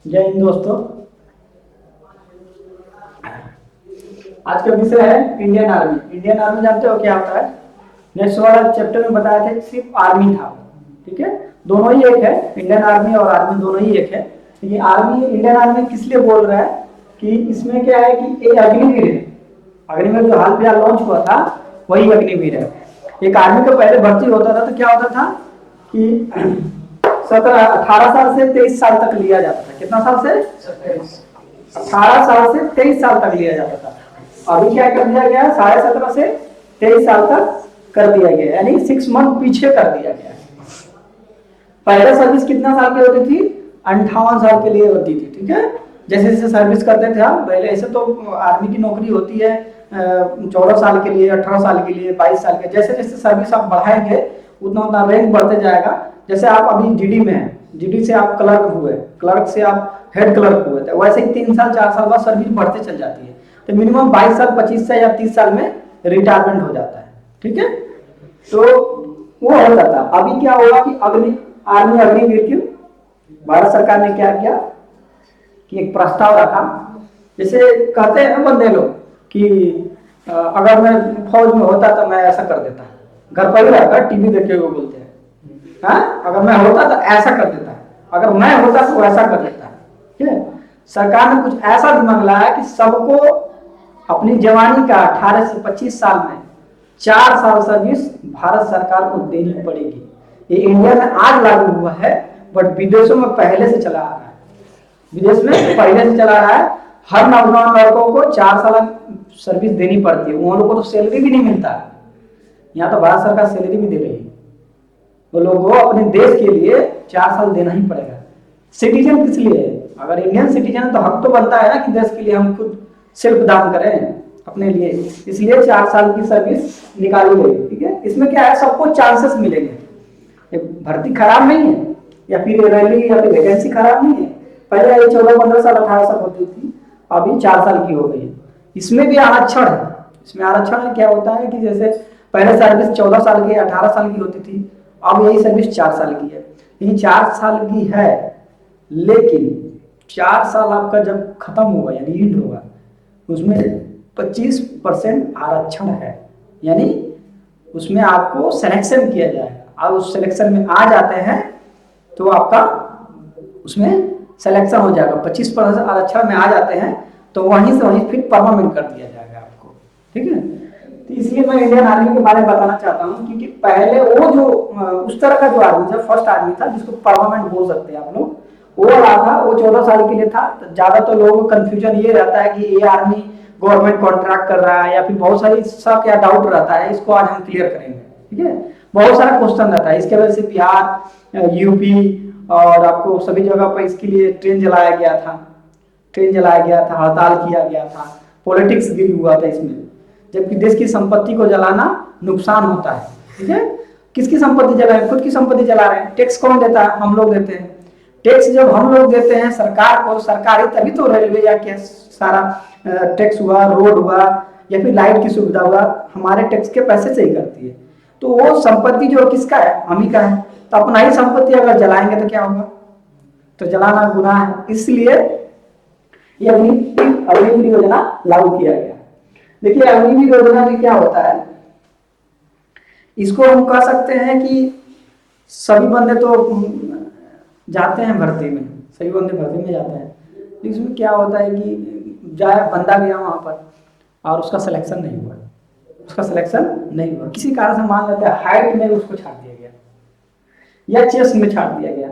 जय हिंद दोस्तों। आज का विषय है इंडियन आर्मी। इंडियन आर्मी जानते हो क्या होता है? नेक्स्ट वाला चैप्टर में बताया था सिर्फ आर्मी था, ठीक है। दोनों ही एक है, इंडियन आर्मी और आर्मी दोनों ही एक है। ये आर्मी, इंडियन आर्मी किस लिए बोल रहा है कि इसमें क्या है कि एक अग्निवीर है। अग्निवीर जो हाल फिलहाल लॉन्च हुआ था वही अग्निवीर है। एक आर्मी का पहले भर्ती होता था तो क्या होता था कि 18 साल से 23 साल तक लिया जाता था। कितना साल से? 18 साल से 23 साल तक लिया जाता था। अभी क्या कर दिया गया? 17.5 से 23 साल तक कर दिया गया, यानी 6 मंथ पीछे कर दिया गया। पहले सर्विस कितना साल की होती थी? 58 साल के लिए होती थी, ठीक है। जैसे जैसे सर्विस करते थे आप पहले, ऐसे तो आर्मी की नौकरी होती है 14 साल के लिए, 18 साल के लिए, 22 साल के। जैसे जैसे सर्विस आप बढ़ाएंगे उतना उतना रैंक बढ़ते जाएगा। जैसे आप अभी जीडी में हैं, जीडी से आप क्लर्क हुए, क्लर्क से आप हेड क्लर्क हुए थे, वैसे ही 3 साल 4 साल बाद सर्विस बढ़ते चल जाती है। तो मिनिमम 22 साल 25 साल या 30 साल में रिटायरमेंट हो जाता है, ठीक है। तो वो होता था। अभी क्या होगा कि आर्मी अग्निवीर की भारत सरकार ने क्या किया कि एक प्रस्ताव रखा। जैसे कहते हैं ना बंदे लोग कि अगर मैं फौज में होता तो मैं ऐसा कर देता, घर पर ही रहकर टीवी देखे हुए बोलते हैं। हाँ, अगर मैं होता तो ऐसा कर देता, अगर मैं होता तो ऐसा कर देता, ठीक है। सरकार ने कुछ ऐसा दिमाग लाया कि सबको अपनी जवानी का 18 से 25 साल में 4 साल सर्विस भारत सरकार को देनी पड़ेगी। ये इंडिया में आज लागू हुआ है, बट विदेशों में पहले से चला आ रहा है। विदेश में पहले से चला रहा है। हर नौजवान लड़कों को 4 साल सर्विस देनी पड़ती है। उन लोगों को तो सैलरी भी नहीं मिलता, यहाँ तो भारत सरकार सैलरी भी दे रही है। वो लोगों को अपने देश के लिए 4 साल देना ही पड़ेगा। सिटीजन किस लिए है? अगर इंडियन सिटीजन है तो हक तो बनता है ना कि देश के लिए हम खुद सिर्फ दान करें अपने लिए। इसलिए 4 साल की सर्विस निकाली गई, ठीक है। इसमें क्या है, सबको चांसेस मिलेंगे। भर्ती खराब नहीं है या फिर रैली या फिर वैकेंसी खराब नहीं है। पहले 14-15 साल 18 साल होती थी, अभी 4 साल की हो गई है। इसमें भी आरक्षण है। इसमें आरक्षण में क्या होता है कि जैसे पहले सर्विस 14 साल की 18 साल की होती थी, अब यही सर्विस 4 साल की है। यही 4 साल की है, लेकिन 4 साल आपका जब खत्म होगा यानी एंड होगा, उसमें 25% आरक्षण है, यानी उसमें आपको सिलेक्शन किया जाएगा। आप उस सिलेक्शन में आ जाते हैं तो आपका उसमें सिलेक्शन हो जाएगा। 25% आरक्षण में आ जाते हैं तो वहीं से वहीं फिर परमानेंट कर दिया जाएगा आपको, ठीक है। तो इसलिए मैं इंडियन आर्मी के बारे में बताना चाहता हूँ, क्योंकि पहले वो जो उस तरह का जो आर्मी था, फर्स्ट आर्मी था जिसको परमानेंट बोल सकते हैं आप लोग, वो रहा था, वो 14 साल के लिए था। तो ज्यादा तो लोगों को कंफ्यूजन ये रहता है कि ये आर्मी गवर्नमेंट कॉन्ट्रैक्ट कर रहा है या फिर बहुत सारी शक या डाउट रहता है। इसको आज हम क्लियर करेंगे, ठीक है। बहुत सारा क्वेश्चन रहता है, इसके वजह से बिहार, यूपी और आपको सभी जगह पर इसके लिए ट्रेन जलाया गया था, हड़ताल किया गया था, पॉलिटिक्स भी हुआ था इसमें। जबकि देश की संपत्ति को जलाना नुकसान होता है, ठीक है। किसकी संपत्ति जला रहे हैं? खुद की संपत्ति जला रहे हैं। टैक्स कौन देता है? हम लोग देते हैं। टैक्स जब हम लोग देते हैं सरकार को, सरकारी तभी तो रेलवे या क्या सारा टैक्स हुआ, रोड हुआ या फिर लाइट की सुविधा हुआ, हमारे टैक्स के पैसे से ही करती है। तो वो संपत्ति जो किसका है? हम ही का है। तो अपना ही संपत्ति अगर जलाएंगे तो क्या होगा? तो जलाना गुनाह है। इसलिए ये अग्निवीर योजना लागू किया गया। देखिए अग्निवीर योजना में क्या होता है, इसको हम कह सकते हैं कि सभी बंदे तो जाते हैं भर्ती में, सभी बंदे भर्ती में जाते हैं। इसमें क्या होता है कि जाए बंदा गया वहां पर और उसका सिलेक्शन नहीं हुआ, किसी कारण से, मान लेते हैं हाइट में उसको छाट दिया गया या चेस्ट में छाट दिया गया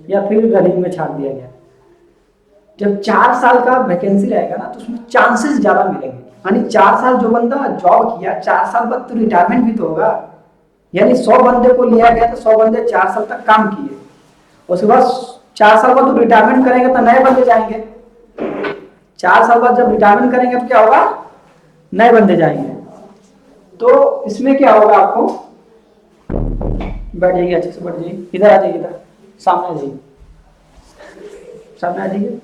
या फिर रनिंग में छाट दिया गया। जब 4 साल का वैकेंसी रहेगा ना तो उसमें चांसेस ज्यादा मिलेंगे। यानी 4 साल जो बंदा जॉब किया, 4 साल बाद तो रिटायरमेंट भी तो होगा। यानी 100 बंदे को लिया गया तो 100 बंदे 4 साल तक काम किए, उसके बाद 4 साल बाद तो रिटायरमेंट करेंगे तो नए बंदे जाएंगे। 4 साल बाद जब रिटायरमेंट करेंगे तो क्या होगा? नए बंदे जाएंगे। तो इसमें क्या होगा, आपको बैठ जाइए, अच्छे से बैठ जाइए, इधर आ जाइए, इधर सामने आ जाइए, सामने आ जाइए।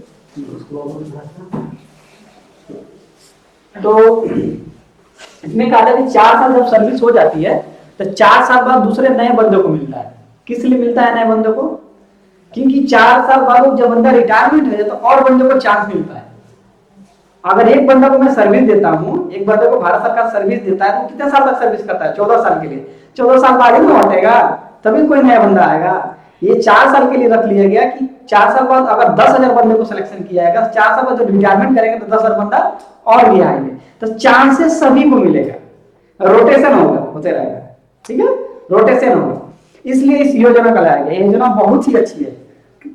तो इसमें कहा था कि 4 साल जब सर्विस हो जाती है तो 4 साल बाद दूसरे नए बंदों को मिलता है। किस लिए मिलता है नए बंदों को? क्योंकि 4 साल बाद जब बंदा रिटायरमेंट हो जाए तो और बंदे को चांस मिलता है। अगर एक बंदा को मैं सर्विस देता हूँ, एक बंदे को भारत सरकार सर्विस देता है तो कितने साल तक सर्विस करता है? 14 साल के लिए। 14 साल बाद ही हटेगा, तभी कोई नया बंदा आएगा। ये 4 साल के लिए रख लिया गया कि 4 साल बाद अगर 10,000 बंदे को सिलेक्शन किया जाएगा, 4 साल बाद जब रिटायरमेंट करेंगे तो 10,000 बंदा और भी आएंगे, तो चांसेस सभी को मिलेगा, रोटेशन होगा, होते रहेगा। ठीक है, रोटेशन होगा। इसलिए इस योजना का लाया गया। योजना बहुत ही अच्छी है।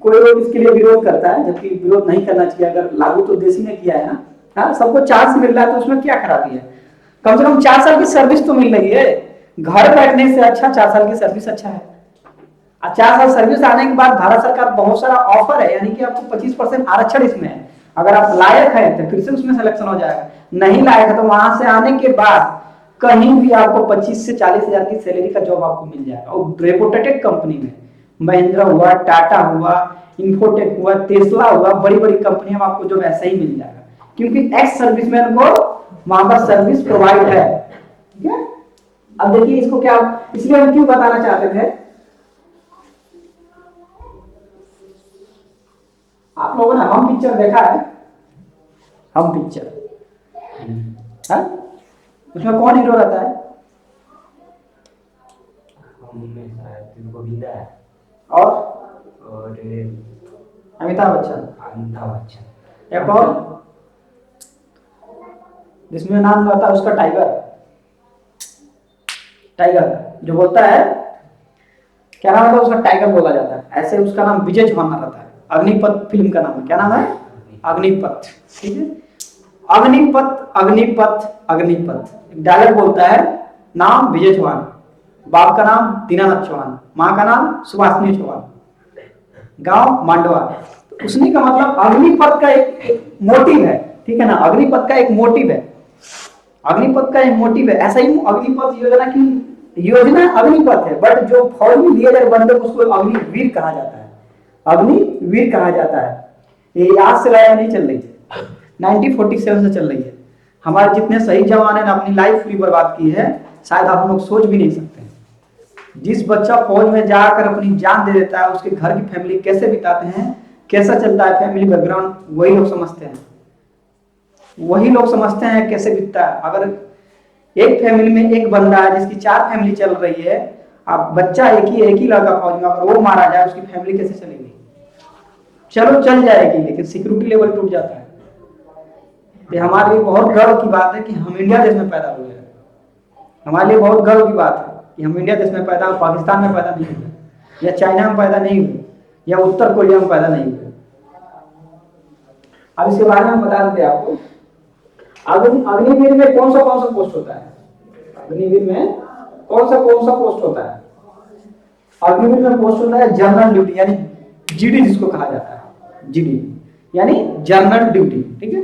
कोई लोग इसके लिए विरोध करता है, जबकि विरोध नहीं करना चाहिए। अगर लागू तो देश ने किया है ना, हाँ, सबको चांस मिल रहा है तो उसमें क्या खराबी है? कम से कम 4 साल की सर्विस तो मिल रही है। घर बैठने से अच्छा 4 साल की सर्विस अच्छा है। 4 साल सर्विस आने के बाद भारत सरकार बहुत सारा ऑफर है, यानी कि आपको 25% आरक्षण इसमें है। अगर आप लायक है तो फिर से उसमें सिलेक्शन हो जाएगा, नहीं लायक है तो वहां से आने के बाद कहीं भी आपको 25 से 40 हजार की सैलरी का जॉब आपको मिल जाएगा। और रेपुटेटेड कंपनी में, महिंद्रा हुआ, टाटा हुआ, इन्फोटेक हुआ, टेस्ला हुआ, बड़ी बड़ी कंपनियों में आपको जॉब ऐसा ही मिल जाएगा, क्योंकि एक्स सर्विसमैन को वहां पर सर्विस प्रोवाइड है। ठीक है, अब देखिए इसको क्या, इसलिए हम क्यों बताना चाहते थे, आप लोगों ने हम पिक्चर देखा है? हम पिक्चर है, उसमें कौन हीरो रहता है? गोविंदा और अमिताभ बच्चन। एक और जिसमें नाम रहता है उसका टाइगर जो बोलता है, क्या नाम है उसका? टाइगर बोला जाता है। ऐसे उसका नाम विजय चौहान रहता है। अग्निपथ फिल्म का नाम है, क्या नाम है? अग्निपथ। ठीक है, अग्निपथ अग्निपथ अग्निपथ। डायलॉग बोलता है, नाम विजय चौहान, बाप का नाम दीनानाथ चौहान, माँ का नाम सुभाषिनी चौहान, गांव मांडवा। तो उसने का मतलब अग्निपथ का एक मोटिव है। ठीक है ना, अग्निपथ का एक मोटिव है, अग्निपथ का एक मोटिव है। ऐसा ही अग्निपथ योजना की योजना अग्निपथ है, बट जो फौज में दिए गए बंदे को उसको अग्निवीर कहा जाता है, अग्निवीर कहा जाता है। ये आज से लाया नहीं चल रही है, 1947 से चल रही है। हमारे जितने शहीद जवान ने अपनी लाइफ पूरी बर्बाद की है, शायद आप लोग सोच भी नहीं सकते। जिस बच्चा फौज में जाकर अपनी जान दे देता है, उसके घर की फैमिली कैसे बिताते हैं, कैसा चलता है फैमिली बैकग्राउंड, वही लोग समझते हैं, वही लोग समझते हैं कैसे बीतता है। अगर एक फैमिली में एक बंदा है जिसकी 4 फैमिली चल रही है, अब बच्चा एक ही लड़का फौज में, अगर वो मारा जाए उसकी फैमिली कैसे चलेगी? चलो चल जाएगी, लेकिन सिक्योरिटी लेवल टूट जाता है। ये हमारे लिए बहुत गर्व की बात है कि हम इंडिया देश में पैदा हुए हैं। हमारे लिए बहुत गर्व की बात है कि हम इंडिया देश में पैदा, पाकिस्तान में पैदा नहीं हुए, या चाइना में पैदा नहीं हुए, या उत्तर कोरिया में पैदा नहीं हुए। अब इसके बारे में बता देते आपको। अग्निवीर में कौन सा पोस्ट होता है? अग्निवीर में कौन सा पोस्ट होता है? अग्निवीर में पोस्ट होता है जनरल ड्यूटी, यानी जीडी जिसको कहा जाता है, जीडी यानी जनरल ड्यूटी। ठीक है,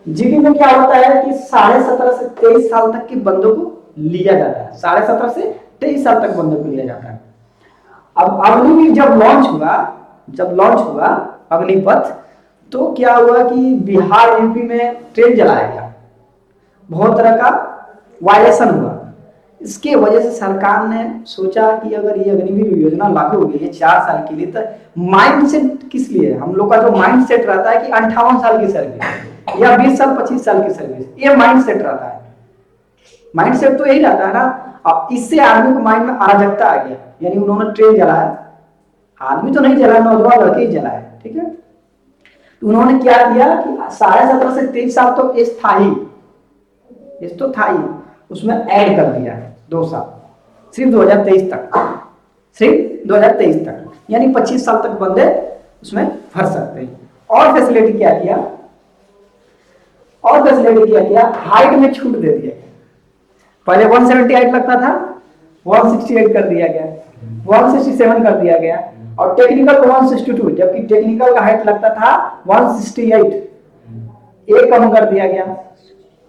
जीडी में क्या होता है कि 17.5 से 23 साल तक के बंदों को लिया जाता है, 17.5 से 23 साल तक बंदों को लिया जाता है। अब अग्निवीर जब लॉन्च हुआ अग्निपथ, तो क्या हुआ कि बिहार यूपी में ट्रेन जलाया गया, बहुत तरह का वायलेशन हुआ। इसके वजह से सरकार ने सोचा कि अगर ये अग्निवीर योजना लागू हो गई है 4 साल के लिए, तो माइंड सेट किस लिए? हम लोग का जो माइंड सेट रहता है कि 58 साल की सर्विस या 20 साल 25 साल की सर्विस, ये माइंड सेट रहता है। माइंड सेट तो यही रहता है ना। अब इससे आदमी को माइंड में अराजकता आ गया, यानी उन्होंने ट्रेन जलाया, आदमी तो नहीं जलाया, नौजवान लड़के ही जलाए। ठीक है, तो उन्होंने क्या किया कि 17.5 से 23 साल तो एज था ही, उसमें ऐड कर दिया 2 साल, सिर्फ 2023 तक, यानी 25 साल तक बंदे उसमें भर सकते हैं। और फैसिलिटी क्या किया? हाइट में छूट दे दिया गया। पहले 178 लगता था, 168 कर दिया गया, 167 कर दिया गया, और टेक्निकल को 162, जबकि टेक्निकल का हाइट लगता था 168, एक कम कर दिया गया।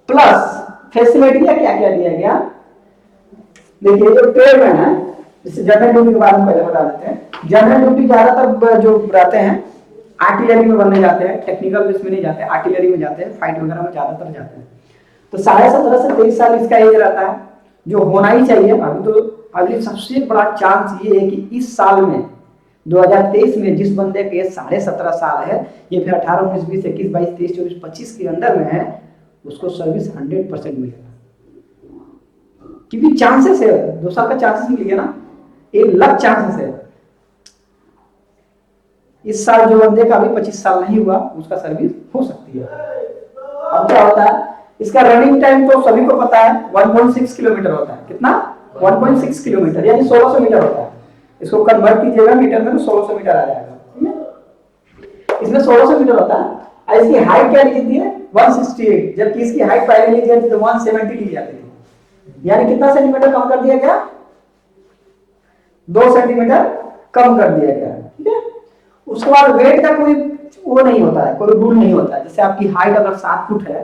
प्लस फैसिलिटी क्या क्या दिया गया? देखिए, जो ट्रेन है, जैसे जनरल ड्यूटी के बारे में पहले बता देते हैं। जनरल ड्यूटी ज्यादातर जो रहते हैं आर्टिलरी में बनने जाते हैं, टेक्निकल बेस में नहीं जाते, आर्टिलरी में जाते हैं, फाइट वगैरह में ज्यादातर जाते हैं। तो 17.5 से 23 साल इसका एज रहता है, जो होना ही चाहिए। अभी सबसे बड़ा चांस ये है कि इस साल में 2023 में जिस बंदे के 17.5 साल है, ये फिर 18, 19, 20, 21, 22, 23, 24, 25 के अंदर में है, उसको सर्विस 100% मिलेगा। क्योंकि चांसेस है, 2 साल का चांसेस मिल गया ना, 1 लाख चांसेस है। इस साल जो बंदे का अभी 25 साल नहीं हुआ, उसका सर्विस हो सकती है। अब क्या होता है, इसका रनिंग टाइम तो सभी को पता है 1.6 किलोमीटर होता है। कितना? 1.6 किलोमीटर, यानी 1600 मीटर होता है। इसको कन्वर्ट कीजिएगा मीटर में तो 1600 मीटर आ जाएगा। इसमें 1600 मीटर होता है। और इसकी हाइट क्या लिखी थी? 168, जबकि इसकी हाइट पहले ली जाती तो 170 ली जाती थी। यानी कितना सेंटीमीटर कम कर दिया गया? 2 सेंटीमीटर कम कर दिया गया। ठीक है। उसके बाद वेट का कोई वो नहीं होता है, कोई रूल नहीं होता है। जैसे आपकी हाइट अगर 7 फुट है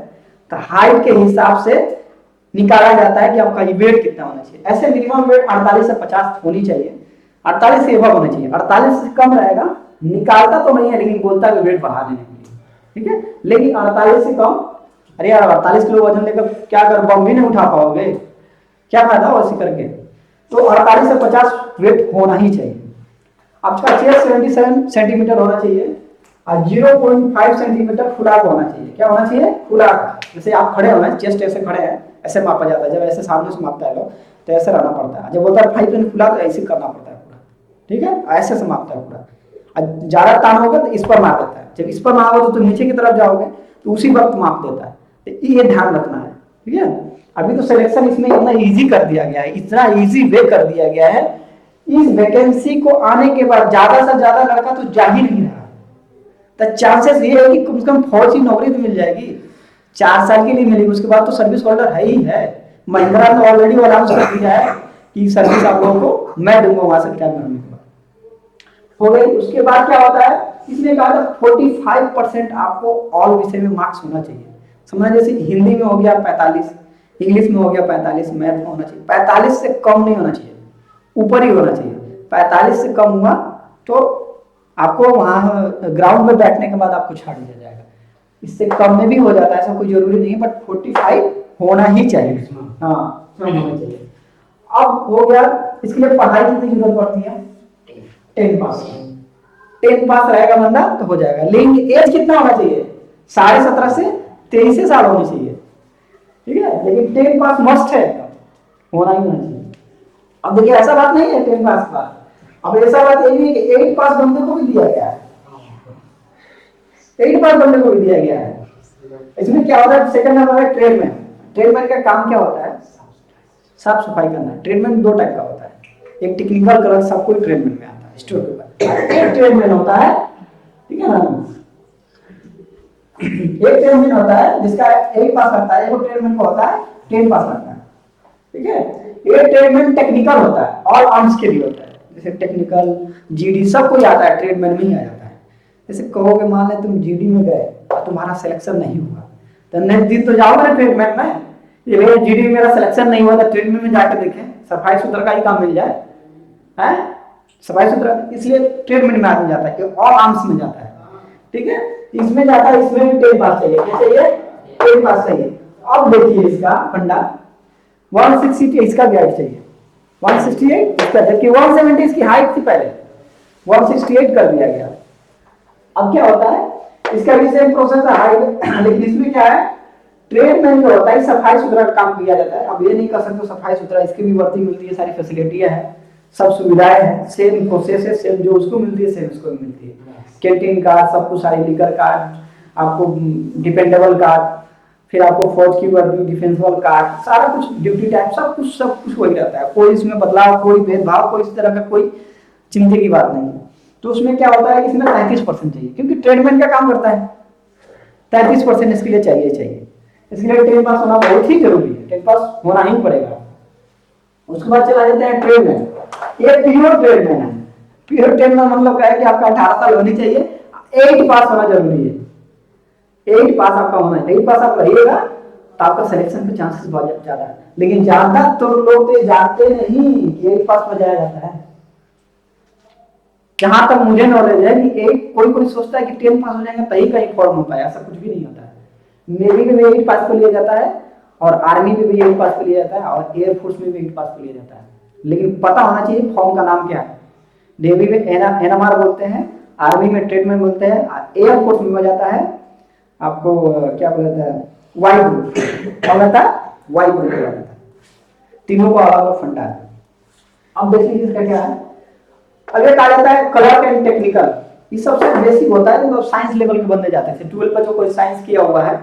तो हाइट के हिसाब से निकाला जाता है कि आपका वेट कितना होना चाहिए। ऐसे मिनिमम वेट 48 से 50 होनी चाहिए, 48 से एबव होना चाहिए। 48 से कम रहेगा, निकालता तो नहीं है लेकिन बोलता है वेट बढ़ा देने के लिए। ठीक है, लेकिन 48 से कम, अरे यार 48 किलो वजन लेकर क्या कर, बम भी नहीं उठा पाओगे, क्या फायदा हो ऐसे करके। तो 48 से 50 वेट होना ही चाहिए। आपका चेस्ट 77 सेंटीमीटर होना चाहिए और 0.5 सेंटीमीटर फुलाक होना चाहिए। क्या होना चाहिए? फुलाक। जैसे आप खड़े हो ना, चेस्ट ऐसे खड़े हैं, ऐसे मापा जाता है। जब ऐसे सामने से मापता है लोग तो ऐसे रहना पड़ता है। जब बोलता है 5 फुला तो ऐसे करना पड़ता है पूरा। ठीक है, ऐसे से मापता है पूरा। ज्यादा तान होगा तो इस पर माप देता है, जब इस पर मापोगे तो नीचे की तरफ जाओगे तो उसी वक्त माप देता है। तो ये ध्यान रखना है। ठीक है, अभी तो सिलेक्शन इसमें इतना इजी कर दिया गया है, इतना इजी वे कर दिया गया है। इस वैकेंसी को आने के बाद ज्यादा से ज्यादा लड़का तो जा ही नहीं रहा, तो चांसेस ये है कि कम से कम फौज की नौकरी तो मिल जाएगी। 4 साल के लिए मिलेगी, उसके बाद तो सर्विस होल्डर है ही है। महिंद्रा तो ऑलरेडी अनाउंस कर दिया है कि सर्विस आप लोगों को मैं दूंगा वहां से रिटायर करने के बाद। हो गई। उसके बाद क्या होता है, इसमें कहा था 45% आपको ऑल विषय में मार्क्स होना चाहिए। समझना, जैसे हिंदी में हो गया 45, इंग्लिश में हो गया 45, मैथ में होना चाहिए 45 से कम नहीं होना चाहिए, ऊपर ही होना चाहिए। 45 से कम हुआ तो आपको वहां ग्राउंड में बैठने के बाद आपको छाड़ दिया जाएगा। इससे कम में भी हो जाता है, ऐसा कोई जरूरी नहीं, बट 45 होना ही चाहिए। हाँ, होना चाहिए। अब हो गया, इसके लिए पढ़ाई कितनी जरूरत पड़ती है? 10 पास। 10 पास रहेगा बंदा तो हो जाएगा। लेकिन एज कितना होना चाहिए? 17.5 से 23 साल होनी चाहिए। ठीक है, लेकिन 10 पास मस्ट है, होना ही होना चाहिए। अब देखिए ऐसा बात नहीं है 10 पास का, अब ऐसा बात ये है कि 8 पास बंदे को भी दिया गया है, 8 पास बंदे को भी दिया गया है। इसमें क्या होता है? सेकंड नंबर है ट्रेडमैन। ट्रेडमैन का काम क्या होता है? साफ सफाई करना। ट्रेडमैन 2 टाइप का होता है, एक टेक्निकल कलर सब कोई ट्रेडमैन में आता है, स्टोर कीपर। एक ट्रेडमैन होता है, ठीक है ना, एक ट्रेडमैन होता है जिसका 8 पास करता है, एक ट्रेडमैन को होता है 10 पास करता है। ठीक है, ये ट्रेडमैन टेक्निकल होता है, ऑल आर्म्स के लिए होता है। जैसे टेक्निकल, जीडी सब कोई आता है, ट्रेडमैन में ही आ जाता है। जैसे कहोगे मान ले तुम जीडी में गए और तुम्हारा सिलेक्शन नहीं हुआ तो नेक्स्ट दिन तो जाओगे ना ट्रेडमैन में, ये भैया जीडी में मेरा सिलेक्शन नहीं हुआ तो ट्रेडमैन में जाकर देखें, सफाई सुथरा का ही काम मिल जाए, है सफाई सुथरा। इसलिए ट्रेडमैन में आदमी जाता है, ऑल आर्म्स में जाता है। ठीक है, इसमें जाता है, इसमें भी 10 पास चाहिए। क्या चाहिए? 10 पास चाहिए। अब देखिए इसका फंडा 168 इसका गाइड चाहिए, 168 इसका, जबकि 170 इसकी हाइट थी पहले, 168 कर दिया गया। अब क्या होता है, इसका भी सेम प्रोसेस है हाइट, लेकिन इसमें क्या है, ट्रेडमैन जो होता है सफाई सुथरा काम किया जाता है। अब ये नहीं कर सकते सफाई सुथरा, इसकी भी वर्दी मिलती है, सारी फैसिलिटियां है, सब सुविधाएं हैं, सेम प्रोसेस है, सेम जो उसको मिलती है सेम उसको मिलती है। कैंटीन कार्ड, सब कुछ, सारी लिकर कार्ड, आपको डिपेंडेबल कार्ड, फिर आपको फौज की वर्दी, डिफेंसिबल कार्ड, सारा कुछ, ड्यूटी टाइम, सब कुछ वही रहता है। कोई इसमें बदलाव, कोई भेदभाव, कोई इस तरह का कोई चिंता की बात नहीं है। तो उसमें क्या होता है कि इसमें 33% चाहिए, क्योंकि ट्रेडमैन का काम करता है, 33% इसके लिए चाहिए। इसके लिए 10 पास होना बहुत ही जरूरी है, 10 पास होना ही पड़ेगा। उसके बाद चला जाते हैं ट्रेडमैन। ये प्योर ट्रेडमैन है। प्योर ट्रेडमैन मतलब क्या है कि आपका 18 साल होनी चाहिए, 8 पास होना जरूरी है। 8 पास आपका होना है, 8 पास आप रहिएगा तो आपका सिलेक्शन के चांसेस बहुत ज्यादा है। लेकिन ज्यादा तो लोग तो जानते नहीं कि 8 पास में जाया जाता है। जहां तक मुझे नॉलेज है कि कोई सोचता है कि 10 पास हो जाएंगे तभी कहीं फॉर्म हो पाया, ऐसा कुछ भी नहीं होता है। नेवी में भी 8 पास को लिया जाता है, और आर्मी में भी 8 पास को लिया जाता है, और एयरफोर्स में भी 8 पास को लिया जाता है। लेकिन पता होना चाहिए फॉर्म का नाम क्या है। नेवी में एनएमआर बोलते हैं, आर्मी में ट्रेडमैन बोलते हैं, एयरफोर्स में हो जाता है आपको क्या बोला जाता है, वाई ग्रुप, क्या होता है, वाई ग्रुप बोला जाता है। तीनों को अलग अलग फंडा है। अब देखिए इसका क्या है, अगर कहा जाता है कलर एंड टेक्निकल, ये सबसे बेसिक होता है, जो साइंस लेवल के बंदे जाते हैं। 12 पर जो कोई साइंस किया हुआ है,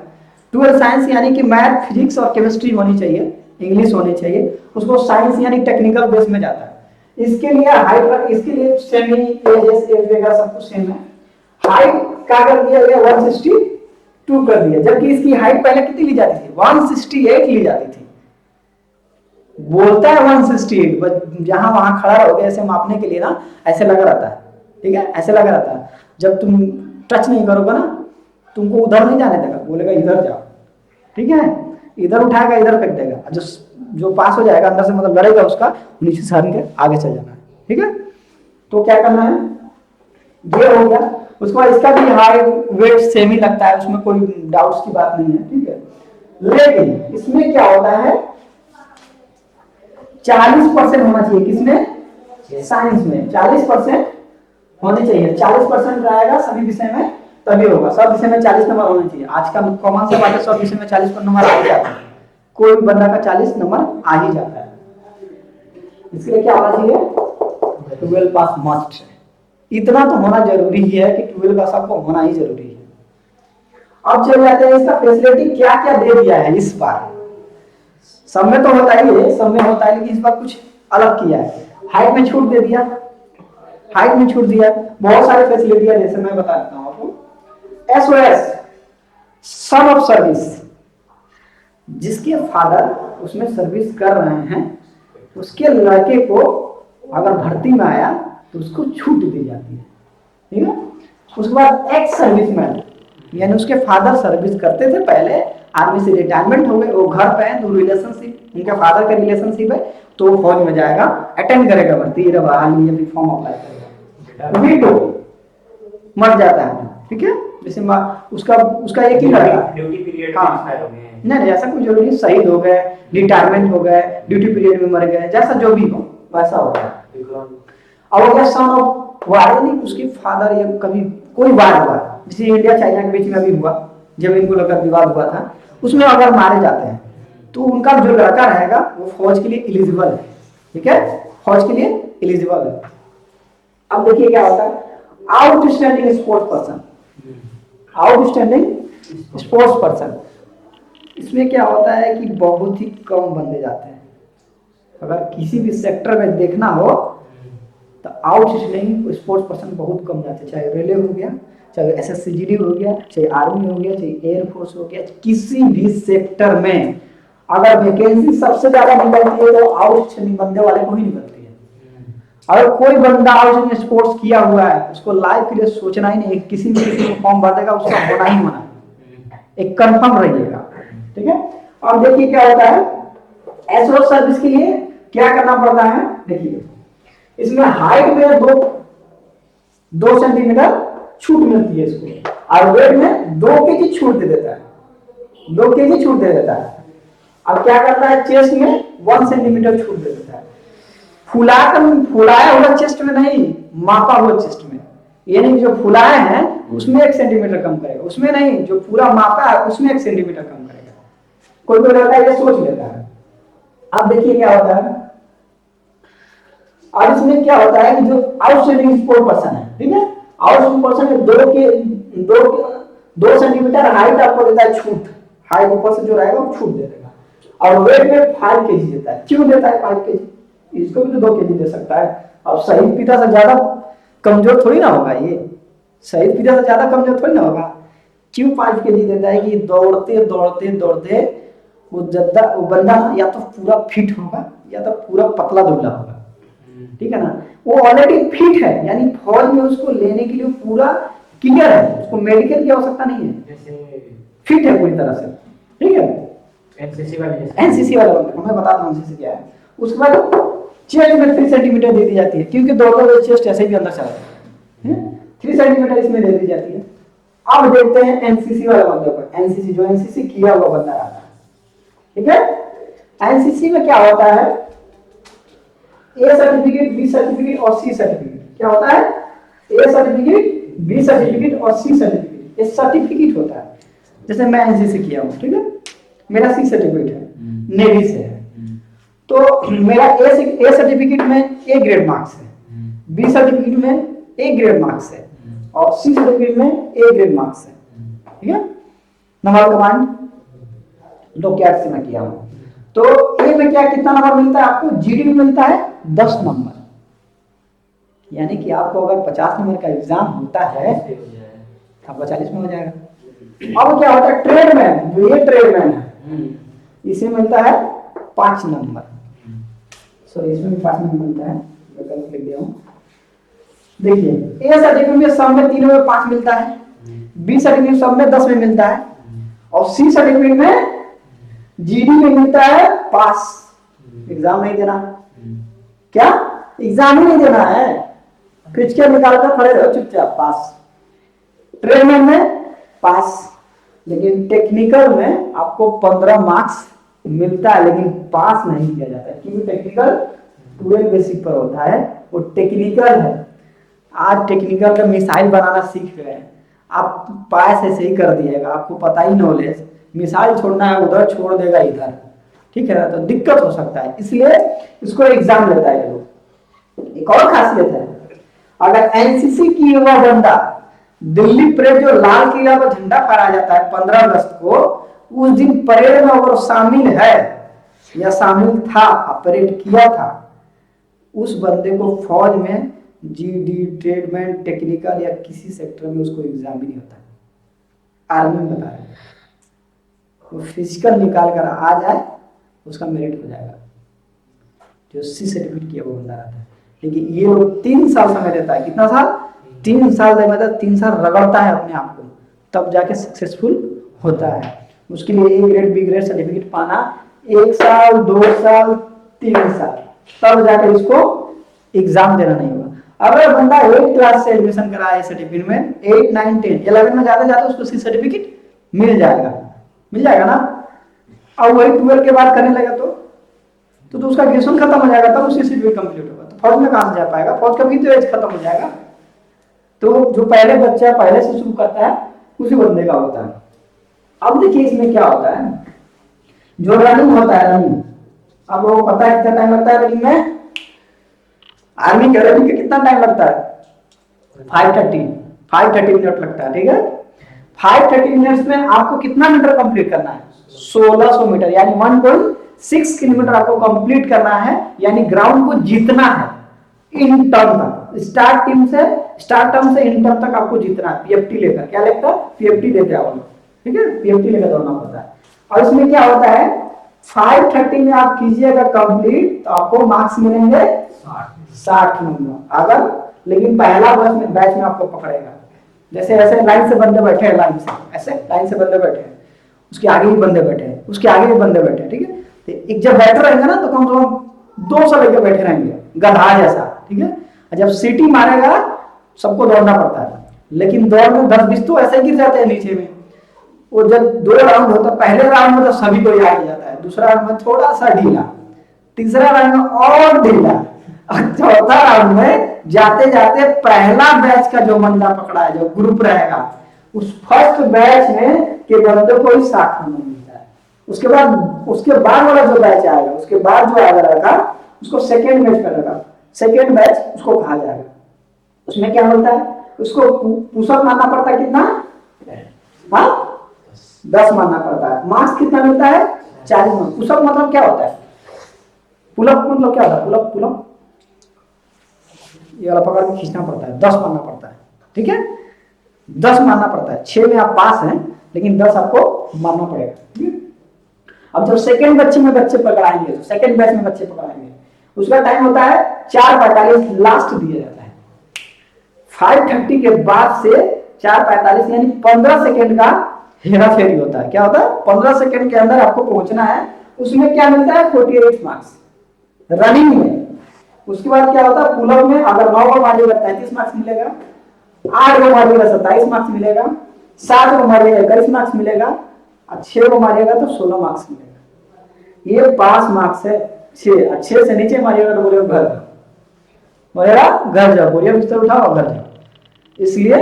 12 साइंस यानी कि मैथ, फिजिक्स और केमिस्ट्री होनी चाहिए, इंग्लिश होनी चाहिए, उसको साइंस यानी टेक्निकल बेस में जाता है। इसके लिए हाइट, इसके लिए सेमी एज वगैरह सब कुछ सेम है। हाइट क्या कर दिया गया, 162 कर दिया, जबकि इसकी हाइट पहले कितनी ली जाती थी, 168 ली जाती थी। बोलता है 168, बट जहां वहां खड़ा रहोगे ऐसे मापने के लिए ना, ऐसे लगा रहता है, ठीक है, ऐसे लगा रहता है। जब तुम टच नहीं करोगे ना, तुमको उधर नहीं जाने देगा, बोलेगा इधर जाओ, ठीक है, इधर उठाएगा इधर फेंक देगा, जो पास हो जाएगा अंदर से, मतलब लड़ेगा उसका, नीचे से हट के आगे चल जाना है, ठीक है। तो क्या करना है, ये हो गया। उसके बाद इसका भी हाइट वेट सेम ही लगता है, उसमें कोई डाउट्स की बात नहीं है, ठीक है। लेकिन इसमें क्या होता है, 40% होना चाहिए, किसमें, साइंस में 40% होनी चाहिए। 40% रहेगा सभी विषय में तभी होगा, सब विषय में 40 नंबर होने चाहिए। आज का कॉमन से बात है, सब विषय में 40 नंबर आ ही जाता है, कोई बंदा का 40 नंबर आ ही जाता है। इसके लिए क्या होना चाहिए, 12 पास मस्ट है, इतना तो होना जरूरी ही है कि 12 पास आपको होना ही जरूरी है। अब चल जाते हैं इसका फैसिलिटी क्या क्या दे दिया है इस बार। सब में तो होता ही है, सब में होता है, लेकिन इस बार कुछ अलग किया है। हाइट में छूट दे दिया, हाइट में छूट दिया, बहुत सारे फैसिलिटी है, जैसे मैं बता देता हूं आपको। SOS, सन ऑफ सर्विस, जिसके फादर उसमें सर्विस कर रहे हैं, उसके लड़के को अगर भर्ती में आया तो उसको छूट दी जाती है, ठीक है। उसके बाद एक्स सर्विसमैन, यानी उसके फादर सर्विस करते थे पहले, आर्मी से रिटायरमेंट हो गए, वो घर पे है, तो रिलेशनशिप, उनके फादर का रिलेशनशिप है, तो फौज में जाएगा, अटेंड करेगा भर्ती, बहाली या फिर फॉर्म अप्लाई करेगा। वीटो, मर जाता है, ठीक है, जैसे उसका एक ही लड़का, ड्यूटी पीरियड नहीं ऐसा कुछ जरूरी, शहीद हो गए, रिटायरमेंट हो गए, ड्यूटी पीरियड में मर गए, जैसा जो भी हो वैसा होगा। और वो सन ऑफ वार, यानी उसके फादर या कभी कोई वार हुआ, जैसे इंडिया चाइना के बीच में अभी हुआ, जब इनको लेकर विवाद हुआ था, उसमें अगर मारे जाते हैं तो उनका जो लड़का रहेगा वो फौज के लिए एलिजिबल है, ठीक है, फौज के लिए एलिजिबल है। अब देखिए क्या होता है, outstanding sports person, outstanding sports person, इसमें क्या होता है कि बहुत ही कम बंदे जाते हैं। अगर किसी भी सेक्टर में देखना हो तो आउटस्टैंडिंग स्पोर्ट्स पर्सन बहुत कम जाते हैं, चाहे रेलवे हो गया, चाहे SSCGD हो गया, चाहे आर्मी हो गया, चाहे एयरफोर्स हो गया, किसी भी सेक्टर में अगर वैकेंसी सबसे ज्यादा निकलती है तो आउटस्टैंडिंग बंदे वाले को ही निकलती है। अगर कोई बंदा आउटस्टैंडिंग स्पोर्ट्स किया हुआ है, उसको लाइफ के लिए सोचना ही नहीं, किसी भी किसी में फॉर्म भर देगा, उसका होना ही होना, एक कंफर्म रहिएगा, ठीक है। और देखिए क्या होता है, एसओ सर्विस के लिए क्या करना पड़ता है, देखिए इसमें हाइट में 2 सेंटीमीटर छूट मिलती है इसको, और वेट में 2 kg छूट दे देता है, 2 kg छूट दे देता है। अब क्या करता है, चेस्ट में 1 सेंटीमीटर छूट दे देता है। फुलाया हुआ चेस्ट में नहीं, मापा हुआ चेस्ट में, यानी जो फुलाए हैं उसमें 1 सेंटीमीटर कम करेगा, उसमें नहीं, जो पूरा मापा है उसमें 1 सेंटीमीटर कम करेगा। कोई कोई रहता है ये सोच लेता है। अब देखिए क्या होता है, और इसमें क्या होता है कि जो आउटस्टैंडिंग स्पोर्ट पर्सन है, ठीक है, आउटस्टैंडिंग पर्सन में 2 सेंटीमीटर हाइट आपको देता है छूट, हाइट ऊपर से जो रहेगा वो छूट दे देगा, और वेट में 5 kg देता है। क्यों देता है 5 kg, इसको भी तो 2 kg दे सकता है। अब शहीद पिता से ज्यादा कमजोर थोड़ी ना होगा, ये शहीद पिता से ज्यादा कमजोर थोड़ी ना होगा। क्यों 5 kg देता है कि दौड़ते दौड़ते दौड़ते वो बंदा या तो पूरा फिट होगा या तो पूरा पतला दुबला होगा, ठीक है ना। वो ऑलरेडी फिट है, यानी फौज में उसको लेने के लिए पूरा क्लियर है, उसको मेडिकल की आवश्यकता नहीं है, फिट है पूरी तरह से, ठीक है। एनसीसी वाला बंदा, मैं बता दूं एनसीसी क्या है। उसके बाद चेस्ट में 3 सेंटीमीटर दे दी जाती है, क्योंकि दौड़ते हुए चेस्ट ऐसे भी अंदर चला जाता है, 3 सेंटीमीटर इसमें दे दी जाती है। अब देखते हैं एनसीसी वाले बंदे पर, एनसीसी जो एनसीसी किया हुआ बंदा रहता है, ठीक है। एनसीसी में क्या होता है, ए सर्टिफिकेट, बी सर्टिफिकेट और सी सर्टिफिकेट, क्या होता है? ए सर्टिफिकेट, बी सर्टिफिकेट और सी सर्टिफिकेट। ये सर्टिफिकेट होता है। जैसे मैं एनसीसी किया हूँ, ठीक है, मेरा सी सर्टिफिकेट है, नेवी से है, तो मेरा ए सर्टिफिकेट में ए ग्रेड मार्क्स है, बी सर्टिफिकेट में ए ग्रेड मार्क्स है और सी सर्टिफिकेट में ए ग्रेड मार्क्स है, ठीक है। नंबर कमांड लोकैट से मैं किया हूँ। तो ए में क्या कितना नंबर मिलता है आपको? जीडी में मिलता है 10 नंबर, यानी कि आपको अगर 50 नंबर का एग्जाम होता है तो आपका 40 में हो जाएगा। अब क्या होता है? ट्रेडमैन, जो ये ट्रेडमैन है इसे मिलता है 5 नंबर, सॉरी इसमें भी 5 नंबर मिलता है, मैं गलत लिख दिया हूँ। देखिए ए सर्टिफिकेट में सब में 3 में 5 मिलता है, बी सर्टिफिकेट सब में 10 में मिलता है और सी सर्टिफिकेट में जीडी में मिलता है पास। एग्जाम नहीं देना, क्या एग्जाम ही नहीं देना है, खींच के निकाल कर खड़े रहो चुपचाप, पास। ट्रेडमैन में पास, लेकिन टेक्निकल में आपको 15 मार्क्स मिलता है लेकिन पास नहीं किया जाता है, क्योंकि टेक्निकल 12 बेसिक पर होता है, वो टेक्निकल है। आज टेक्निकल का मिसाइल बनाना सीख गए हैं, आप पास ऐसे ही कर दिएगा, आपको पता ही नॉलेज, मिसाइल छोड़ना है उधर छोड़ देगा इधर, ठीक है ना, तो दिक्कत हो सकता है, इसलिए इसको एग्जाम लेता है लोग। एक और खासियत है, अगर एनसीसी की हुआ बंदा दिल्ली परेड जो लाल किला पर झंडा फहराया जाता है 15 अगस्त को, उस दिन परेड में अगर शामिल है या शामिल था, परेड किया था, उस बंदे को फौज में जीडी, ट्रेडमैन, टेक्निकल या किसी सेक्टर में उसको एग्जाम ही नहीं होता है। आर्मी में बता रहे हैं, वो फिजिकल निकाल कर आ जाए उसका मेरिट हो जाएगा, जो सी सर्टिफिकेट किया वो बंदा रहता है। लेकिन ये लोग 3 साल समय देता है, कितना साल? 3 साल देता है, 3 साल रगड़ता है अपने आप को, तब जाके सक्सेसफुल होता है। उसके लिए A grade, B grade certificate पाना 1 साल, 2 साल, 3 साल, तब जाकर इसको एग्जाम देना नहीं होगा। अगर बंदा 8 क्लास से एडमिशन करा है सर्टिफिकेट में, 8, 9, 10, 11 में जाते जाते उसको सी सर्टिफिकेट मिल जाएगा ना। और वही 12 के बाद करने लगा तो उसका ग्रेजुएशन खत्म हो जाएगा, तब उसकी सीट भी कंप्लीट होगा, तो फौज में कहां से जा पाएगा? फौज का भी तो एज खत्म हो जाएगा। तो जो पहले बच्चा पहले से शुरू करता है उसी बंदे का होता है। अब देखिए इसमें क्या होता है, जो रनिंग होता है, रनिंग, अब वो पता है कितना टाइम लगता है रनिंग में? आर्मी के रनिंग के कितना टाइम लगता है? 530 मिनट लगता है, ठीक है। 530 मिनट्स में आपको कितना मीटर कंप्लीट करना है? 1600 मीटर, यानी 1.6 किलोमीटर आपको कंप्लीट करना है, यानी ग्राउंड को जीतना है इन टर्म तक, स्टार्ट टर्म से इन टर्म तक आपको जीतना है। पीएफटी लेकर, क्या लेकर? पीएफटी लेते आओ, ठीक है, पीएफटी लेकर दौड़ना पड़ता है। और इसमें क्या होता है, 530 में आप कीजिएगा कंप्लीट तो आपको मार्क्स मिलेंगे 60 नंबर। अगर लेकिन पहला बैच में आपको पकड़ेगा, जैसे ऐसे लाइन से बंदे बैठे हैं, ऐसे लाइन से बंदे बैठे हैं, उसके आगे भी बंदे बैठे हैं, उसके आगे भी बंदे बैठे हैं, ठीक है। तो एक जब बैठे रहेंगे ना तो कम से कम 200 लेकर बैठे रहेंगे, गधा जैसा, ठीक है। जब सीटी मारेगा सबको दौड़ना पड़ता है, लेकिन दौड़ में 10-20 तो ऐसे गिर जाते हैं नीचे में। वो जब 2 राउंड होता है, पहले राउंड में तो सभी को आगे जाता है, दूसरा राउंड में थोड़ा सा ढीला, तीसरा राउंड में और ढीला, और चौथा राउंड में जाते जाते पहला बैच का जो बंदा पकड़ा है, जो ग्रुप रहेगा, उस फर्स्ट बैच में के बंदे को ही 60 नंबर मिलता है। उसके बाद वाला जो बैच आएगा, उसके बाद जो आएगा लड़का, उसको सेकेंड बैच करेगा, सेकेंड बैच उसको कहा जाएगा। उसमें क्या होता है, उसको पुशअप मारना पड़ता है, कितना? 10 मारना पड़ता है। मार्क्स कितना मिलता है? 40 नंबर। पुशअप मतलब क्या होता है? पुलअप मतलब क्या होता है? पुलअप ये वाला पकड़ के खींचना पड़ता है, 10 मारना पड़ता है, ठीक है, 10 मारना पड़ता है। 6 में आप पास हैं, लेकिन 10 आपको मारना पड़ेगा। अब जब सेकेंड बैच में बच्चे पकड़ाएंगे, तो सेकेंड बैच में बच्चे पकड़ाएंगे, उसका टाइम होता है 4:45 लास्ट दिया जाता है। 5:30 के बाद से 4:45 यानी 15 सेकेंड का हेरा फेरी होता है। क्या होता है? 15 सेकेंड के अंदर आपको पहुंचना है। उसमें क्या मिलता है? 48 मार्क्स रनिंग में। उसके बाद क्या होता है? पुलअप में अगर 9 को मारिएगा 33 मार्क्स मिलेगा, 8 को मारिएगा 27 मार्क्स मिलेगा, 7 को मारिएगा 21 मार्क्स मिलेगा, और 6 को मारिएगा तो 16 मार्क्स मिलेगा। ये 5 मार्क्स है। 6 से नीचे मारिएगा तो बोलेगा घर। वगैरह घर जाओ, बोरिया बिस्तर उठाओ और घर जाओ। इसलिए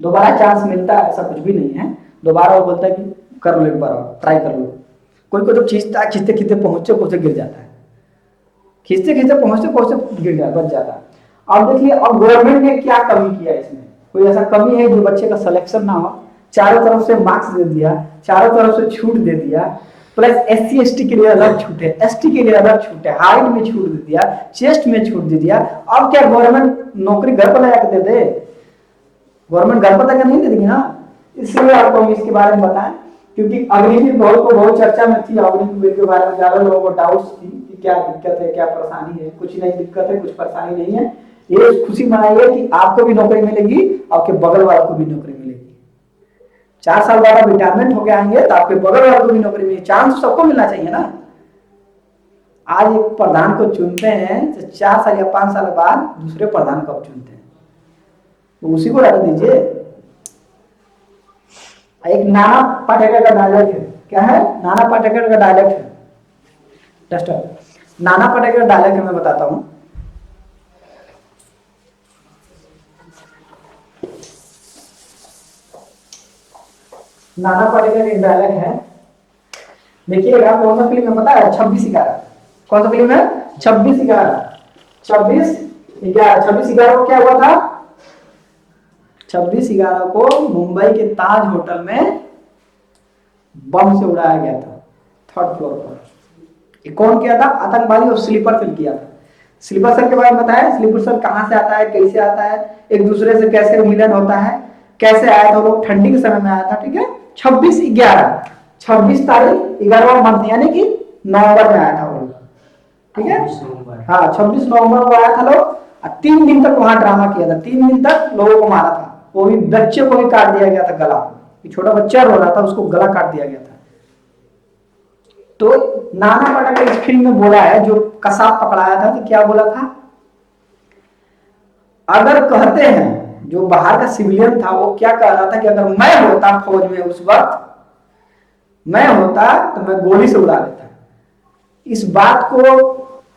दोबारा चांस मिलता है ऐसा कुछ भी नहीं है। दोबारा वो बोलता है कि कर लो एक बार और ट्राई कर लो। कोई कोई तो खींचता है, खींचते खींचते पहुंचते पहुंचते गिर जाता है, खींचते खींचते पहुंचते पहुंचते गिर जाता, बच जाता है। अब देखिए अब गवर्नमेंट ने क्या कमी किया इसमें, कोई ऐसा कमी है जो बच्चे का सिलेक्शन ना हो? चारों तरफ से मार्क्स दे दिया, चारों तरफ से छूट दे दिया, प्लस SC ST के लिए अलग छूट है, ST के लिए अलग छूट है, हाइट में छूट दे दिया, चेस्ट में छूट दे दिया। अब क्या गवर्नमेंट नौकरी घर पर लगा के दे दे? गवर्नमेंट घर पर तक नहीं दे देगी ना। इसलिए आपको हम इसके बारे में बताएं, क्योंकि अग्निवीर बहुत को बहुत चर्चा में थी, अग्निवीर के बारे में ज्यादा लोगों को डाउट्स थी कि क्या दिक्कत है, क्या परेशानी है। कुछ नहीं दिक्कत है, कुछ परेशानी नहीं है। ये खुशी मनाइए कि आपको भी नौकरी मिलेगी, आपके बगल वाले को भी नौकरी मिलेगी। 4 साल बाद आप रिटायरमेंट होके आएंगे तो आपके बगल वाले को भी नौकरी मिलेगी। चांस तो सबको मिलना चाहिए ना। आज एक प्रधान को चुनते हैं तो 4 साल या 5 साल बाद दूसरे प्रधान को चुनते हैं, तो उसी को रख दीजिए। एक नाना पाटेकर का डायलॉग है, क्या है? नाना पाटेकर का डायलॉग है, डस्टर नाना पाटेकर का डायलॉग है, मैं बताता हूं। नाना पाटेकर का डायलॉग है, देखिएगा। कौन सा फिल्म में पता है? 26/11। कौन सा फिल्म है? 26/11। 26/11 को क्या हुआ था? 26/11 को मुंबई के ताज होटल में बम से उड़ाया गया था, 3rd फ्लोर पर। ये कौन किया था? आतंकवादी और स्लीपर सेल किया था। स्लीपर सेल के बारे में बताया, स्लीपर सेल कहां से आता है, कैसे आता है, एक दूसरे से कैसे मिलन होता है, कैसे आया था। लोग ठंडी के समय में आया था, ठीक है। 26/11, 26 तारीख 11वां मंथ यानी कि नवंबर में आया था वो लोग, ठीक है। हाँ 26 नवंबर को आया था लोग, 3 दिन तक वहां ड्रामा किया था। 3 दिन तक लोगों को मारा था, वो भी बच्चे को भी काट दिया गया था गला। छोटा बच्चा रो रहा था, उसको गला काट दिया गया था। तो नाना पाटेकर इस फिल्म में बोला है, जो कसाब पकड़ाया था, तो क्या बोला था? अगर कहते हैं, जो बाहर का सिविलियन था वो क्या कह रहा था कि अगर मैं होता फौज में उस वक्त, मैं होता तो मैं गोली से उड़ा देता। इस बात को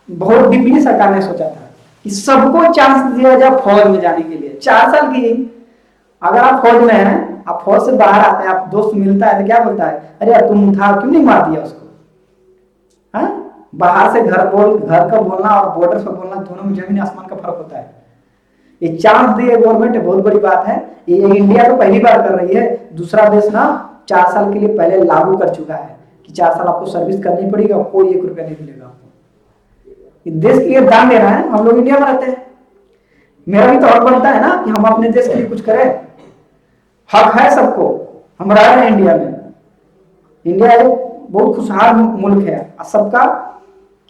बहुत डीपली सरकार ने सोचा था कि सबको चांस दिया जाए फौज में जाने के लिए। 4 साल की, अगर आप फौज में हैं, आप फौज से बाहर आते हैं, आप दोस्त मिलता है तो क्या बोलता है? अरे यार तुम था, क्यों नहीं मार दिया उसको? हाँ, बाहर से घर का बोलना और बॉर्डर से बोलना, दोनों में जमीन आसमान का फर्क होता है। ये चांस दी है गवर्नमेंट, बहुत बड़ी बात है। ये इंडिया तो पहली बार कर रही है, दूसरा देश ना 4 साल के लिए पहले लागू कर चुका है कि 4 साल आपको सर्विस करनी पड़ेगी और कोई 1 रुपया नहीं मिलेगा आपको। देश के लिए दान देना है। हम लोग इंडिया में रहते हैं, मेरा भी तो हक बनता है ना कि हम अपने देश के लिए कुछ करें। हक है सबको, हम रह रहे हैं इंडिया में। इंडिया एक बहुत खुशहाल मुल्क है, सबका।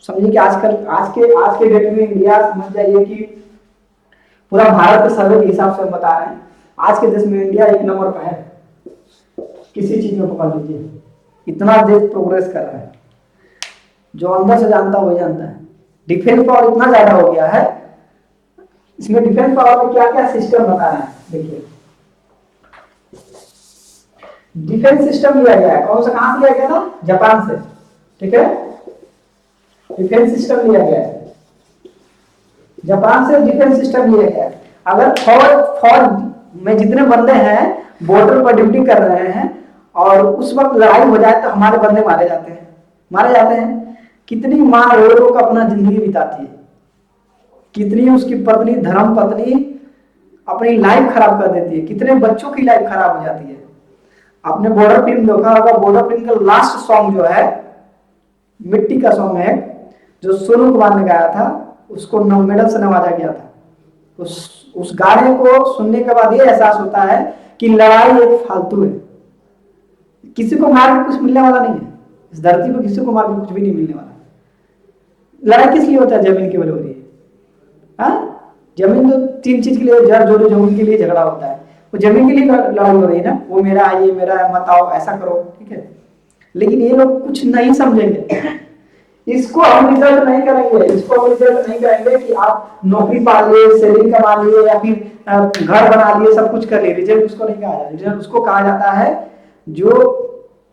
समझिए कि आज के डेट में इंडिया, समझ जाइए कि पूरा भारत के सर्वे के हिसाब से हम बता रहे हैं, आज के देश में इंडिया 1 नंबर पर है। किसी चीज में पकड़ लीजिए, इतना देश प्रोग्रेस कर रहा है। जो अंदर से जानता है वही जानता है। डिफेंस पावर इतना ज्यादा हो गया है। इसमें डिफेंस पावर में क्या क्या सिस्टम बता रहे हैं, देखिए। डिफेंस सिस्टम लिया गया है, कौन सा, कहां से लिया गया था? जापान से, ठीक है। डिफेंस सिस्टम लिया गया है जापान से, डिफेंस सिस्टम लिया गया है। अगर फौज में जितने बंदे हैं बॉर्डर पर ड्यूटी कर रहे हैं और उस वक्त लड़ाई हो जाए तो हमारे बंदे मारे जाते हैं। कितनी माँ रो को अपना जिंदगी बिताती है, कितनी उसकी पत्नी, धर्म पत्नी अपनी लाइफ खराब कर देती है, कितने बच्चों की लाइफ खराब हो जाती है। आपने बॉर्डर फिल्म देखा होगा, बॉर्डर फिल्म का लास्ट सॉन्ग जो है मिट्टी का सॉन्ग है, जो सोनू कुमार ने गाया था, उसको मेडल से नवाजा गया था। उस गाने को सुनने के बाद ये एहसास होता है कि लड़ाई एक फालतू है, किसी को मार के कुछ मिलने वाला नहीं है। इस धरती पर किसी को मार के कुछ भी नहीं मिलने वाला। लड़ाई किस लिए होता है? जमीन के लिए हो रही है। हाँ, जमीन तो 3 चीज के लिए, जो जमीन के लिए झगड़ा होता है, वो जमीन के लिए लड़ाई हो रही है ना। वो मेरा है, ये मेरा है, मत आओ, ऐसा करो, ठीक है। लेकिन ये लोग कुछ नहीं समझेंगे। इसको हम रिजल्ट नहीं करेंगे, इसको हम रिजल्ट नहीं करेंगे कि आप नौकरी पा लिए, सैलरी कमा लिए या फिर घर बना लिए, सब कुछ कर लिए। रिजल्ट उसको नहीं कहा जाता। रिजल्ट उसको कहा जाता है जो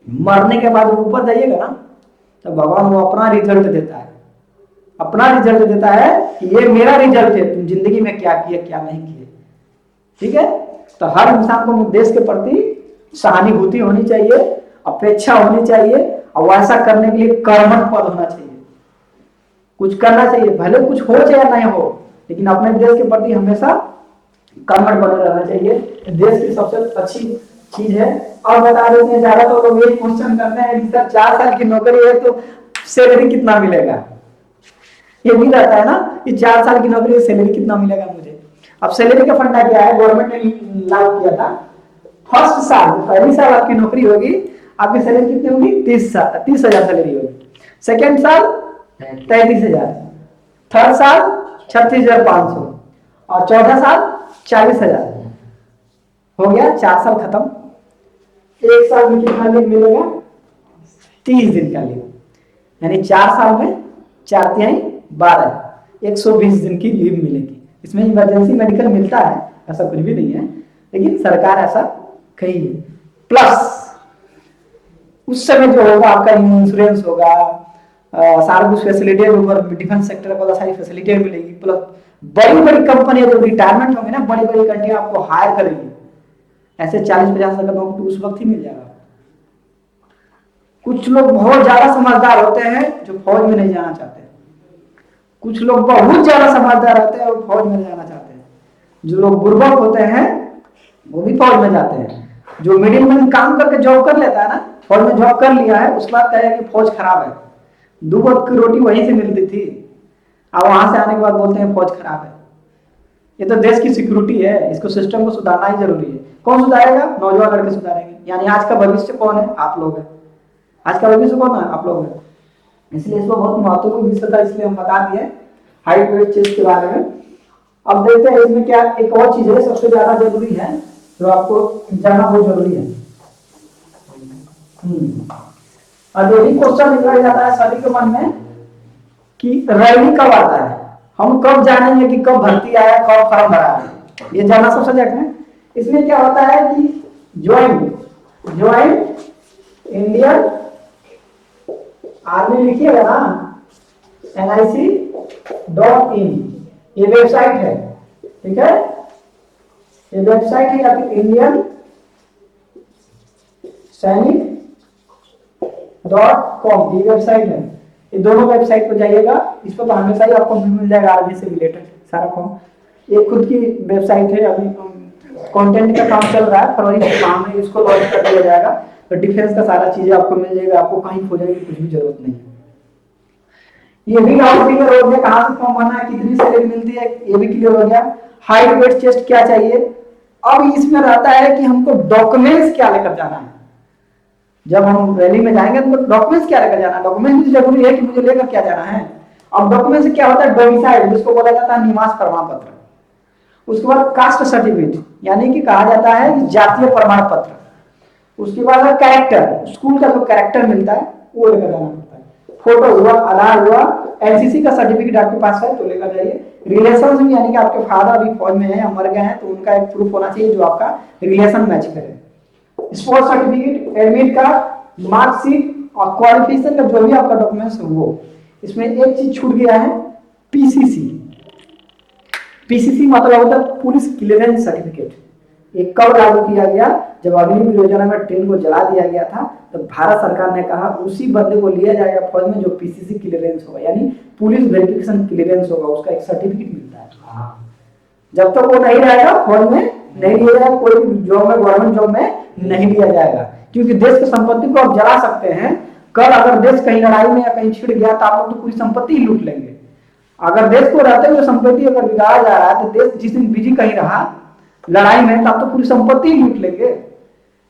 मरने के बाद ऊपर जाइएगा ना, तो भगवान वो अपना रिजल्ट देता है। अपना रिजल्ट देता है कि ये मेरा रिजल्ट है, तुम जिंदगी में क्या किए क्या नहीं किए। ठीक है, तो हर इंसान को देश के प्रति सहानुभूति होनी चाहिए, अपेक्षा होनी चाहिए, और ऐसा करने के लिए कर्मठ पद होना चाहिए, कुछ करना चाहिए, भले कुछ हो चाहे नहीं हो, लेकिन अपने देश के प्रति हमेशा कर्मठ बने रहना चाहिए। देश की सबसे अच्छी चीज है। और बता देते हैं, ज्यादा तो लोग ये क्वेश्चन करते हैं कि सर 4 साल की नौकरी है तो सैलरी कितना मिलेगा, ये भी रहता है ना कि 4 साल की नौकरी है सैलरी कितना मिलेगा मुझे। अब सैलरी का फंडा क्या है, गवर्नमेंट ने लागू किया था, फर्स्ट साल पहली साल आपकी नौकरी होगी, आपकी सैलरी कितनी होगी, 30,000 सैलरी होगी। सेकेंड साल 33,000, थर्ड साल 36,500, और चौथा साल 40,000। हो गया 4 साल खत्म। एक साल में कितना लीव मिलेगा, 30 दिन का लीव, यानी 4 साल में 4 तिहाई 12, 120 दिन की लीव मिलेगी। इसमें इमरजेंसी मेडिकल मिलता है, ऐसा कुछ भी नहीं है, लेकिन सरकार ऐसा कही है। प्लस उस समय जो होगा आपका इंश्योरेंस होगा, सारा कुछ फैसिलिटी ऊपर डिफेंस सेक्टर को सारी फैसिलिटी मिलेगी। प्लस बड़ी बड़ी कंपनी जो रिटायरमेंट होंगे ना, बड़ी बड़ी कंपनी आपको हायर करेगी, ऐसे 40-50 हजार नौकरी उस वक्त ही मिल जाएगा। कुछ लोग बहुत ज्यादा समझदार होते हैं जो फौज में नहीं जाना चाहते, कुछ लोग बहुत ज्यादा समझदार होते हैं और फौज में जाना चाहते हैं। जो लोग बुर्बक होते हैं वो भी फौज में जाते हैं। जो मिडिल मैन काम करके जॉब कर लेता है ना, फौज में जॉब कर लिया है, उसके बाद कहेगा कि फौज खराब है, 2 वक्त की रोटी वहीं से मिलती थी, और वहां से आने के बाद बोलते हैं फौज खराब है। ये तो देश की सिक्योरिटी है, इसको सिस्टम को सुधारना ही जरूरी है। कौन सुधारेगा, नौजवान लड़के सुधारेंगे, यानी आज का भविष्य कौन है, आप लोग हैं। आज का भविष्य कौन है, आप लोग हैं। इसलिए इसको बहुत महत्वपूर्ण विषय था, इसलिए हम बता दिए हाइट वेट चेस्ट के बारे में। अब देखते हैं इसमें क्या एक और चीज है सबसे ज्यादा जरूरी है, जो आपको जानना बहुत जरूरी है। अब यही क्वेश्चन निकल जाता है सभी के मन में कि रैली कब आता है, हम कब जानेंगे कि कब भर्ती आया, कब फॉर्म भरा है, ये जानना सबसे जरूरी है। इसमें क्या होता है कि ज्वाइन इंडियन आर्मी लिखिएगा ना, nic.in, ये वेबसाइट है, ठीक है, ये वेबसाइट है, या फिर इंडियन सैनिक.com ये वेबसाइट है। ये दोनों वेबसाइट पर जाइएगा, इस पर तो हमेशा ही आपको मिल जाएगा आर्मी से रिलेटेड सारा फॉर्म। ये खुद की वेबसाइट है, अभी कंटेंट का काम चल रहा है, फरवरी के काम में इसको लॉन्च कर दिया जाएगा, तो डिफेंस का सारा चीजें आपको मिल जाएगा, आपको कहीं खोजने की कुछ भी जरूरत नहीं है। ये भी डाउट क्लियर हो गया, कहां से फॉर्म भरना है, कितनी सैलरी मिलती है, ये भी क्लियर हो गया। हाइट वेट चेस्ट क्या चाहिए, अब इसमें रहता है कि हमको डॉक्यूमेंट्स क्या लेकर जाना है। जब हम रैली में जाएंगे तो डॉक्यूमेंट्स क्या लेकर जाना है, डॉक्यूमेंट्स भी जरूरी है कि मुझे लेकर क्या जाना है। अब डॉक्यूमेंट से क्या होता है, डोमिसाइल जिसको बोला जाता है निवास प्रमाण पत्र, उसके बाद कास्ट सर्टिफिकेट यानी कि कहा जाता है कि जातीय प्रमाण पत्र, उसके बाद कैरेक्टर, स्कूल का जो कैरेक्टर मिलता है वो लेकर जाना पड़ता है, फोटो हुआ, आधार हुआ, एनसीसी का सर्टिफिकेट आपके पास है तो लेकर जाइए। रिलेशन में यानी कि आपके फादर अभी फौज में है या मर गए हैं तो उनका एक प्रूफ होना चाहिए जो आपका रिलेशन मैच करे। Sport certificate, admit card, marksheet और क्वालिफिकेशन का जो भी आपका डॉक्यूमेंट्स है वो। इसमें एक चीज छूट गया है, पीसीसी। पीसीसी मतलब होता है पुलिस क्लियरेंस सर्टिफिकेट। ये कब लागू किया गया, जब अग्निवीर योजना में ट्रेन को जला दिया गया था, तो भारत सरकार ने कहा उसी बंदे को लिया जाएगा फौज में जो पीसीसी क्लियरेंस होगा, यानी पुलिस वेरिफिकेशन क्लियरेंस होगा, उसका एक सर्टिफिकेट मिलता है। जब तक वो नहीं रहेगा फौज में नहीं लिया जाएगा, कोई भी जॉब में, गवर्नमेंट जॉब में नहीं लिया जाएगा, क्योंकि देश की संपत्ति को आप जला सकते हैं। कल अगर देश कहीं लड़ाई में या कहीं छिड़ गया तो आप लोग तो पूरी संपत्ति ही लूट लेंगे। अगर देश को रहते हुए संपत्ति अगर बिगाड़ा जा रहा है तो देश जिस दिन बिजी कहीं रहा लड़ाई में तो आप तो पूरी संपत्ति ही लूट लेंगे।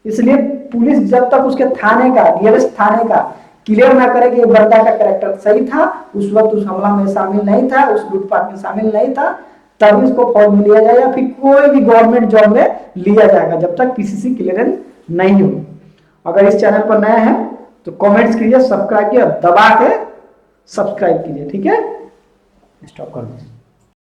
इसलिए पुलिस जब तक उसके थाने का, नियरेस्ट थाने का क्लियर ना करे कि बंदा का कैरेक्टर सही था, उस वक्त उस हमला में शामिल नहीं था, उस लूटपाट में शामिल नहीं था, तभी इसको फौज में लिया जाएगा, फिर कोई भी गवर्नमेंट जॉब में लिया जाएगा जब तक पीसीसी क्लियरेंस नहीं हो। अगर इस चैनल पर नए हैं तो कमेंट्स कीजिए, सब्सक्राइब कीजिए, दबा के सब्सक्राइब कीजिए, ठीक है। स्टॉप कर दीजिए।